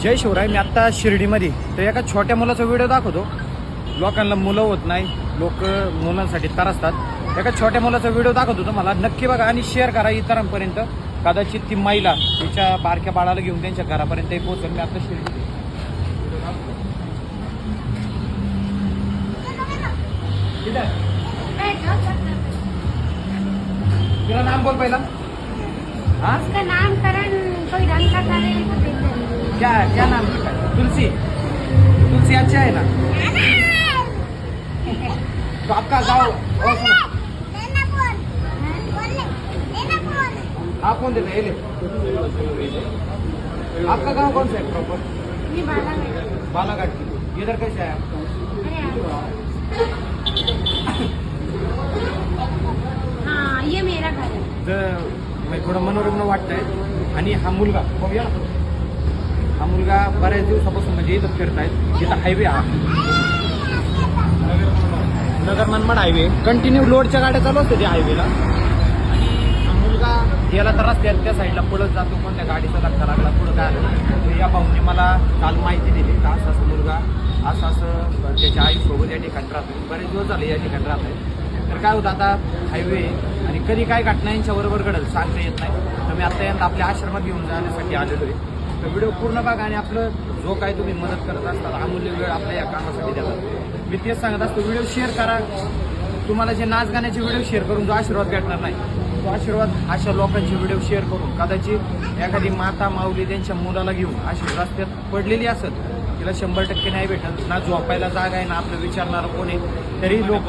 जय शिवराय. मी आत्ता शिर्डीमध्ये तर एका छोट्या मुलाचा व्हिडिओ दाखवतो. लोकांना मुलं होत नाही, लोक मुलांसाठी त्रासतात. एका छोट्या मुलाचा व्हिडिओ दाखवतो तुम्हाला, नक्की बघा आणि शेअर करा इतरांपर्यंत. कदाचित ती महिला तिच्या बारक्या बाळाला घेऊन त्यांच्या घरापर्यंत पोहोचेल. मी आता शिर्डी तिला नाम बोल पहिला. हाँ उसका नामकरण कोई ढंग का करे तो देते क्या क्या नाम रखा है? तुलसी. तुलसी अच्छा है ना. तो आपका गाँव और सुनो. आप कौन देते हैं? आपका गांव कौन सा है प्रॉपर? ये बालाघाट. बालाघाट की. इधर कैसे है आप? हाँ ये मेरा घर है. तर थोडं मनोरंजन वाटतंय. आणि हा मुलगा बघूया. हा मुलगा बऱ्याच दिवसापासून म्हणजे इथं फिरतायत. इथं हायवे हा नगर मनमाड हायवे, कंटिन्यू लोडच्या गाड्या चालू असते त्या हायवेला. आणि हा मुलगा गेला तर रस्त्यात त्या साईडला पळत जातो. कोणत्या गाडीचा धक्का लागला, पुढं काय आलं. तर या भाऊने मला काल माहिती दिली का असं असं मुलगा असं त्याच्या आईसोबत या ठिकाणी राहतो. बरेच दिवस झाले या ठिकाणी राहत आहे. तर काय होतं आता हायवे आणि कधी काय घटना यांच्याबरोबर घडल सांगता येत नाही. तर मी आता यंदा आपल्या आश्रमात घेऊन जाण्यासाठी आलेलो आहे. तर व्हिडिओ पूर्ण बघा आणि आपलं जो काय तुम्ही मदत करत असतात अमूल्य वेळ आपल्या या कामासाठी देतात. मी तेच सांगत असतो, व्हिडिओ शेअर करा. तुम्हाला जे नाच गाण्याचे व्हिडिओ शेअर करून जो आशीर्वाद भेटणार नाही, तो आशीर्वाद अशा लोकांचे व्हिडिओ शेअर करून कदाचित एखादी माता माऊली त्यांच्या मुलाला घेऊन अशी रस्त्यात पडलेली असत, तिला 100% नाही भेटत. ना झोपायला जागा आहे ना आपलं विचारणारं कोण आहे. तरी लोक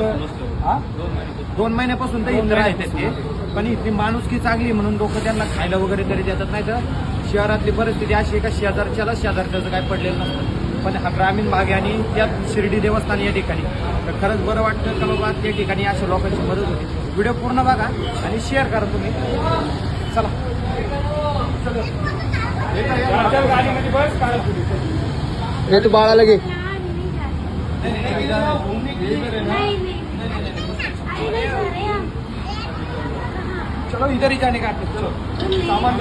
2 महिन्यापासून तर इथं आहेत ते. पण इथली माणुसकी चांगली म्हणून लोक त्यांना खायला वगैरे तरी देतात. नाही तर शहरातली परिस्थिती अशी आहे का शेजारच्याचं काय पडलेलं नसतं. पण हा ग्रामीण भाग आहे आणि त्यात शिर्डी देवस्थान या ठिकाणी. तर खरंच बरं वाटतं का बाबा त्या ठिकाणी अशा लोकांची मदत होती. व्हिडिओ पूर्ण बघा आणि शेअर करा तुम्ही. चला गाडीमध्ये बस काढा. ये तो बाळा लगे. नहीं नहीं जा रहे हम. चलो इधर ही जाने का. चलो सामान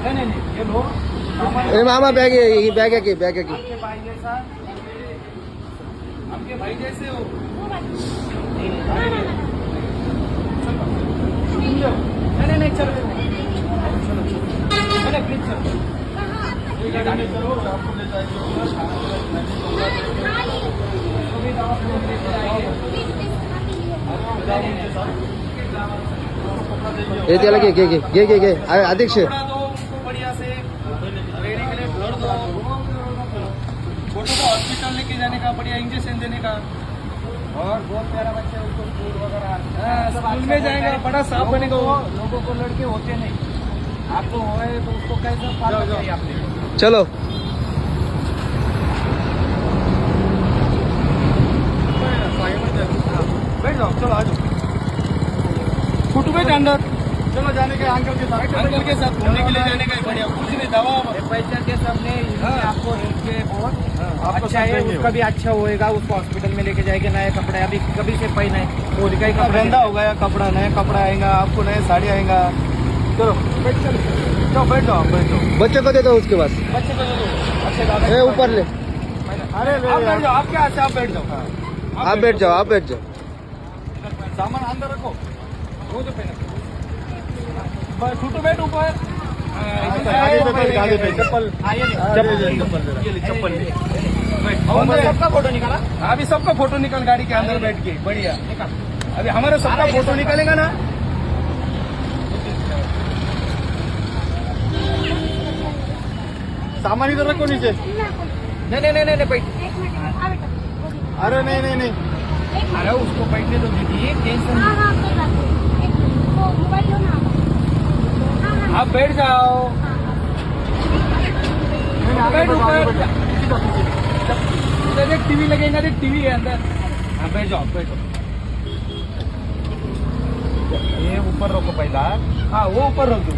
नहीं ये लो सामान. ए मामा बैग है, ये बैग है की बैग है की. आपके भाई जैसा, आपके भाई जैसे हो. नहीं चलो चलो प्लीज चलो. ये त्याला घे अध्यक्ष. बढ़िया से रहने के लिए घर दो. छोटू को हॉस्पिटल लेके जाने का, बढ़िया इंजेक्शन देने का. और बहुत प्यारा बच्चा है, उसको स्कूल वगैरह स्कूल में जाएगा, बड़ा साफ बनेगा. लोगों को लड़के होते नहीं, आपको होए तो उसको कैसे पालना चाहिए आपने. चलो बैठ जाओ. चलो आ जाओ. छोटू बैठ अंदर. चलो जाने के अंकल के साथ घूमने के लिए जाने का. बढ़िया कुछ नहीं, दवा पैसा के सामने आपको हेल्थ के बहुत अच्छा है. उसका भी अच्छा होएगा. उसको हॉस्पिटल में लेके जाएंगे. नया कपड़ा अभी कभी से पहना है, होली का ही कपड़ा गंदा हो गया. कपड़ा नया कपड़ा आएगा आपको, नया साड़ी आएगा. चलो बैठ चलो बैठ जाओ. बच्चे को दे दो उसके पास. बच्चे को दे दो. अच्छे दादा ए ऊपर ले. अरे आप बैठ जाओ. आपके हाथ से आप बैठ जाओ. आप बैठ जाओ. सामान अंदर रखो. वो जो पहना छोटू बैठ ऊपर. चप्पल सबका फोटो निकाला. अभी सबका फोटो निकल गाड़ी के अंदर बैठ के. बढ़िया निकाल. अभी हमारा सबका फोटो निकलेगा ना. सामान इधर रखो नीचे. नहीं बैठ. एक मिनट आ बेटा. अरे नहीं. अरे उसको बैठने दो दीदी, टेंशन. हाँ कोई बात नहीं. एक मिनट वो मोबाइल लो ना. हाँ आप बैठ जाओ. बैठ ऊपर. इधर एक टीवी लगेगा, एक टीवी है अंदर. हाँ बैठ जाओ. ये ऊपर रखो पहला. हाँ वो ऊपर रख दो.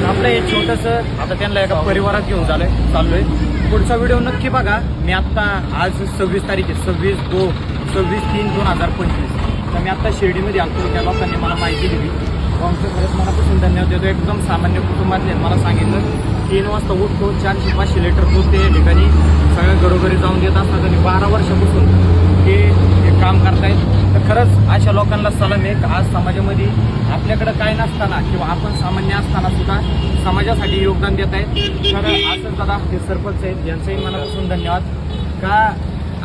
आपलं हे छोटंसं आता त्यांना एका परिवारात घेऊन चाललोय. पुढचा व्हिडिओ नक्की बघा. मी आत्ता आज 26 तारीख आहे, 26/2 26/3/2025. तर मी आता शिर्डीमध्ये आलो, त्या लोकांनी मला माहिती दिली. आमचं खरंच मनापासून धन्यवाद देतो. एकदम सामान्य कुटुंबातले मला सांगितलं 3 वाजता उठतो, 400-500 लिटर दूध ते ठिकाणी सगळ्या घरोघरी जाऊन देत असतात आणि 12 वर्षापासून ते काम करतायत. तर खरंच अशा लोकांना सलाम आहे. आज समाजामध्ये आपल्याकडं काय नसताना किंवा आपण सामान्य असताना सुद्धा समाजासाठी योगदान देत आहेत. तर असं दादा हे सरपंच आहेत, यांचंही मनापासून धन्यवाद. का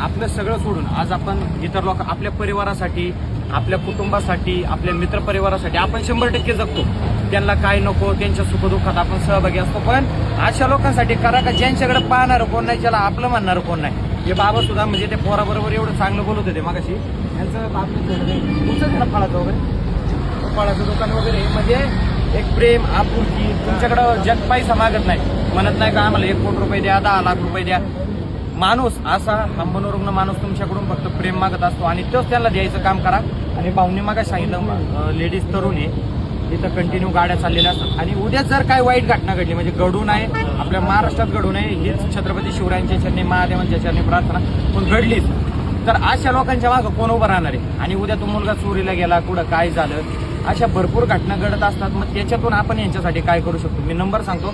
आपलं सगळं सोडून आज आपण इतर लोक आपल्या परिवारासाठी, आपल्या कुटुंबासाठी, आपल्या मित्रपरिवारासाठी आपण 100% जगतो. त्यांना काय नको, त्यांच्या सुखदुःखात आपण सहभागी असतो. पण अशा लोकांसाठी करा का ज्यांच्याकडे पाहणारं कोण नाही, ज्याला आपलं म्हणणारं कोण नाही. हे बाबा सुद्धा म्हणजे ते पोराबरोबर एवढं चांगलं बोलत होते मागाशी. यांचं तुमचं ना फळाचं वगैरे, फळाचं दुकान वगैरे, म्हणजे एक प्रेम, आपुलकी. तुमच्याकडं जग पैसा मागत नाही, म्हणत नाही का आम्हाला 1 कोटी रुपये द्या, 10 लाख रुपये द्या. माणूस असा हा मनोरुग्ण माणूस तुमच्याकडून फक्त प्रेम मागत असतो आणि तोच त्याला द्यायचं काम करा. आणि भाऊने मागा सांगितलं लेडीज तरुण आहे तिथं कंटिन्यू गाड्या चाललेल्या असतात आणि उद्या जर काय वाईट घटना घडली म्हणजे घडू नये, आपल्या महाराष्ट्रात घडू नये हीच छत्रपती शिवरायांच्या चरणी, महादेवांच्या चरणी प्रार्थना. पण घडलीच तर अशा लोकांच्या मागं कोण उभं राहणार आहे? आणि उद्या तो मुलगा चोरीला गेला, कुठं काय झालं, अशा भरपूर घटना घडत असतात. मग त्याच्यातून आपण यांच्यासाठी काय करू शकतो? मी नंबर सांगतो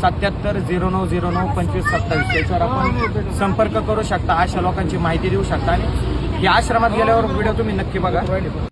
7709092527. त्याच्यावर आपण संपर्क करू शकता, अशा लोकांची माहिती देऊ शकता. आणि या आश्रमात गेल्यावर व्हिडिओ तुम्ही नक्की बघा.